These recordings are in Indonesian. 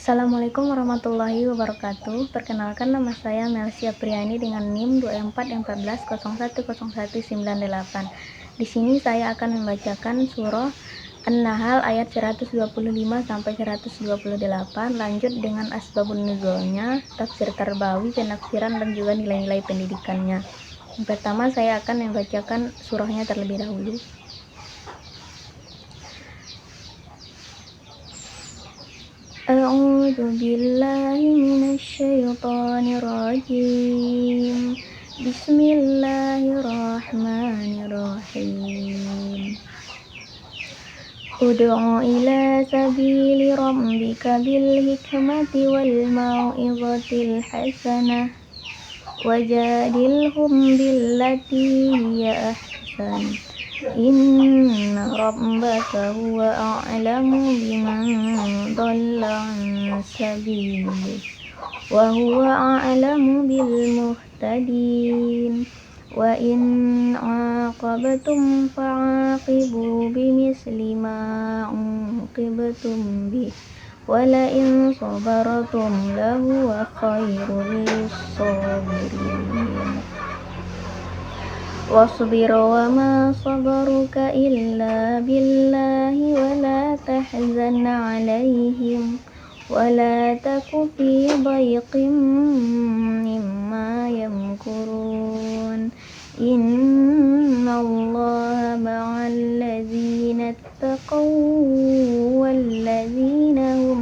Assalamualaikum warahmatullahi wabarakatuh. Perkenalkan, nama saya Melsia Priani dengan NIM 2414010198. Di sini saya akan membacakan surah An-Nahl ayat 125 sampai 128, lanjut dengan asbabun nuzulnya, tafsir tarbawi, penafsiran dan juga nilai-nilai pendidikannya. Yang pertama, saya akan membacakan surahnya terlebih dahulu. A'udzu billahi minasyaitonir rajim. Bismillahirrahmanirrahim. Ud'u ila sabili rabbika bil hikmati wal mau'izatil hasanah wajadilhum billati hiya ahsan. Inna rabbaka huwa a'lamu biman dhalla an sabilihi wa huwa a'lamu bil muhtadin. Wa in 'aqabtum fa'aqibu bimisli ma 'uqibtum bih wa la in sabartum lahuwa khairul lis-sabirin. Wasbir wa ma sabaruka illa billahi wa la tahzan 'alaihim wa la taku fi dhayqin mimma yamkurun. Innallaha ma'al ladzina ittaqaw wal ladzina hum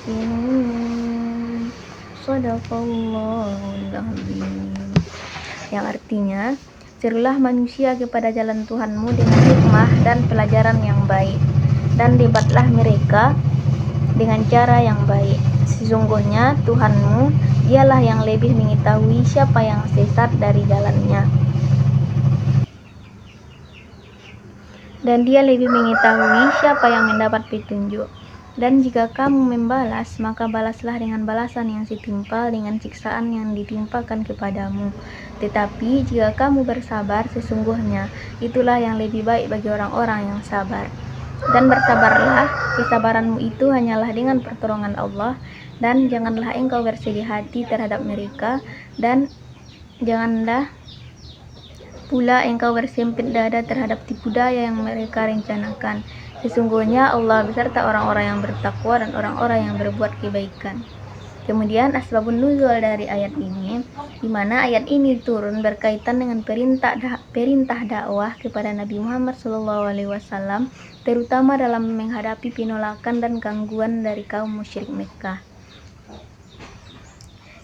muhsinun. Shadaqallahul azim. Yang artinya, serulah manusia kepada jalan Tuhanmu dengan hikmah dan pelajaran yang baik, dan debatlah mereka dengan cara yang baik. Sesungguhnya Tuhanmu, dialah yang lebih mengetahui siapa yang sesat dari jalannya, dan dia lebih mengetahui siapa yang mendapat petunjuk. Dan jika kamu membalas, maka balaslah dengan balasan yang setimpal dengan siksaan yang ditimpakan kepadamu. Tetapi jika kamu bersabar, sesungguhnya itulah yang lebih baik bagi orang-orang yang sabar. Dan bersabarlah, kesabaranmu itu hanyalah dengan pertolongan Allah, dan janganlah engkau bersedih hati terhadap mereka, dan janganlah pula engkau bersempit dada terhadap tipu daya yang mereka rencanakan. Sesungguhnya Allah beserta orang-orang yang bertakwa dan orang-orang yang berbuat kebaikan. Kemudian asbabun nuzul dari ayat ini, di mana ayat ini turun berkaitan dengan perintah dakwah kepada Nabi Muhammad SAW, terutama dalam menghadapi penolakan dan gangguan dari kaum musyrik Mekkah.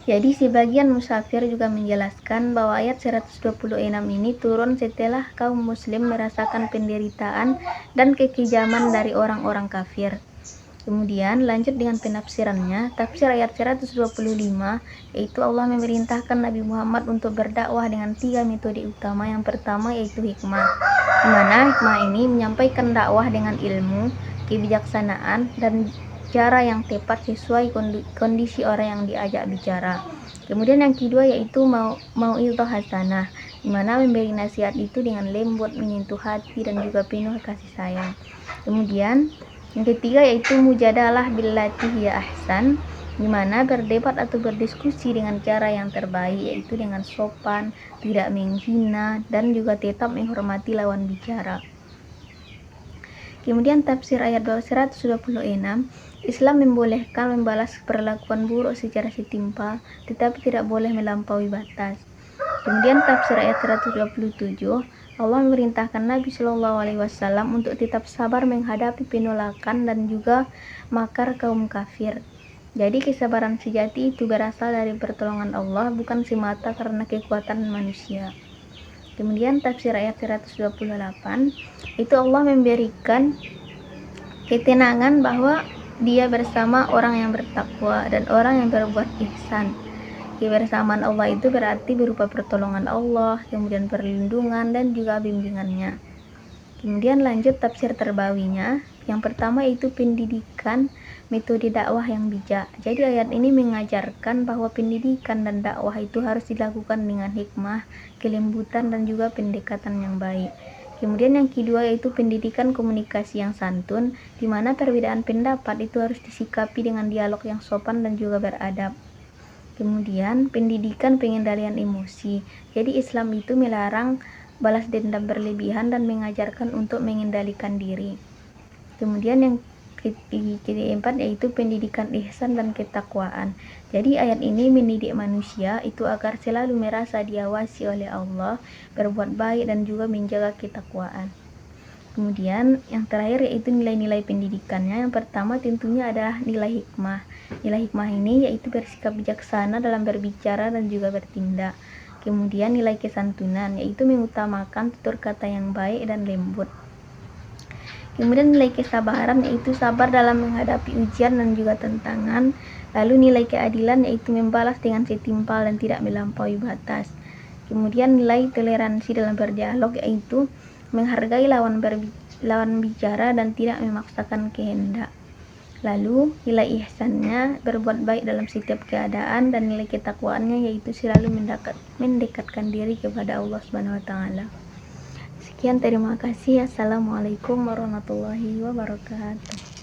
Jadi sebagian musafir juga menjelaskan bahwa ayat 126 ini turun setelah kaum muslim merasakan penderitaan dan kekejaman dari orang-orang kafir. Kemudian lanjut dengan penafsirannya, tafsir ayat 125, yaitu Allah memerintahkan Nabi Muhammad untuk berdakwah dengan 3 metode utama. Yang pertama yaitu hikmah, di mana hikmah ini menyampaikan dakwah dengan ilmu, kebijaksanaan, dan cara yang tepat sesuai kondisi orang yang diajak bicara. Kemudian yang kedua yaitu mau'izah hasanah, di mana memberi nasihat itu dengan lembut, menyentuh hati, dan juga penuh kasih sayang. Kemudian yang ketiga yaitu mujadalah billati hiya ahsan, di mana berdebat atau berdiskusi dengan cara yang terbaik, yaitu dengan sopan, tidak menghina, dan juga tetap menghormati lawan bicara. Kemudian tafsir ayat 126, Islam membolehkan membalas perlakuan buruk secara setimpal, tetapi tidak boleh melampaui batas. Kemudian tafsir ayat 127, Allah memerintahkan Nabi SAW untuk tetap sabar menghadapi penolakan dan juga makar kaum kafir. Jadi kesabaran sejati itu berasal dari pertolongan Allah, bukan semata karena kekuatan manusia. Kemudian tafsir ayat 128, itu Allah memberikan ketenangan bahwa dia bersama orang yang bertakwa dan orang yang berbuat ihsan. Kebersamaan Allah itu berarti berupa pertolongan Allah, kemudian perlindungan dan juga bimbingannya. Kemudian lanjut tafsir terbawinya. Yang pertama itu pendidikan, metode dakwah yang bijak. Jadi ayat ini mengajarkan bahwa pendidikan dan dakwah itu harus dilakukan dengan hikmah, kelembutan, dan juga pendekatan yang baik. Kemudian yang kedua yaitu pendidikan komunikasi yang santun, di mana perbedaan pendapat itu harus disikapi dengan dialog yang sopan dan juga beradab. Kemudian pendidikan pengendalian emosi. Jadi Islam itu melarang balas dendam berlebihan dan mengajarkan untuk mengendalikan diri. Kemudian yang keempat yaitu pendidikan ihsan dan ketakwaan. Jadi ayat ini mendidik manusia itu agar selalu merasa diawasi oleh Allah, berbuat baik dan juga menjaga ketakwaan. Kemudian yang terakhir yaitu nilai-nilai pendidikannya. Yang pertama tentunya adalah nilai hikmah. Nilai hikmah ini yaitu bersikap bijaksana dalam berbicara dan juga bertindak. Kemudian nilai kesantunan yaitu mengutamakan tutur kata yang baik dan lembut. Kemudian nilai kesabaran yaitu sabar dalam menghadapi ujian dan juga tantangan. Lalu nilai keadilan yaitu membalas dengan setimpal dan tidak melampaui batas. Kemudian nilai toleransi dalam berdialog yaitu menghargai lawan bicara dan tidak memaksakan kehendak. Lalu nilai ihsannya berbuat baik dalam setiap keadaan, dan nilai ketakwaannya yaitu selalu mendekatkan diri kepada Allah Subhanahu wa taala. Sekian, terima kasih. Assalamualaikum warahmatullahi wabarakatuh.